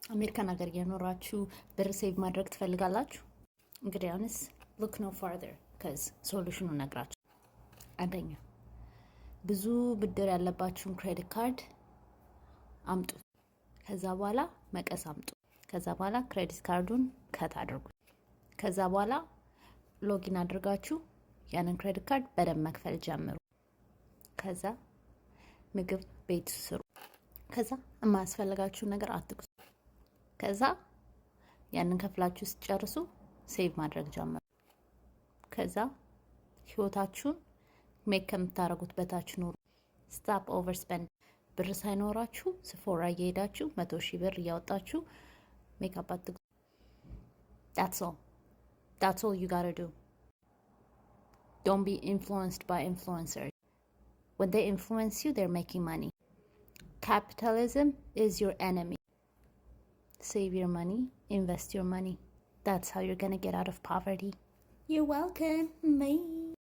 አሜሪካን ሀገር እየኖራችሁ ብር ሴቭ ማድረግ ትፈልጋላችሁ? እንግዲህ አሁንስ ሉክ ኖ ፋርደር ከዝ ሶሉሽኑ ነግራችሁ። አንደኛ ብዙ ብድር ያለባችሁን ክሬዲት ካርድ አምጡ። ከዛ በኋላ መቀስ አምጡ። ከዛ በኋላ ክሬዲት ካርዱን ከት አድርጉ። ከዛ በኋላ ሎጊን አድርጋችሁ ያንን ክሬዲት ካርድ በደንብ መክፈል ጀምሩ። ከዛ ምግብ ቤት ስሩ። ከዛ የማያስፈልጋችሁን ነገር አትግዙ። ከዛ ያንን ከፍላችሁ ስትጨርሱ ሴቭ ማድረግ ጀምሩ። ከዛ ህይወታችሁን ሜክ ከምታደርጉት በታች ኑሩ። ስታፕ ኦቨርስፔንድ። ብር ሳይኖራችሁ ስፎራ እየሄዳችሁ 100,000 ብር እያወጣችሁ ሜካፕ አትግዙ። That's all you gotta do. Don't be influenced by influencers. When they influence you, they're making money. Capitalism is your enemy. Save your money, invest your money. That's how you're gonna get out of poverty. You're welcome. Bye.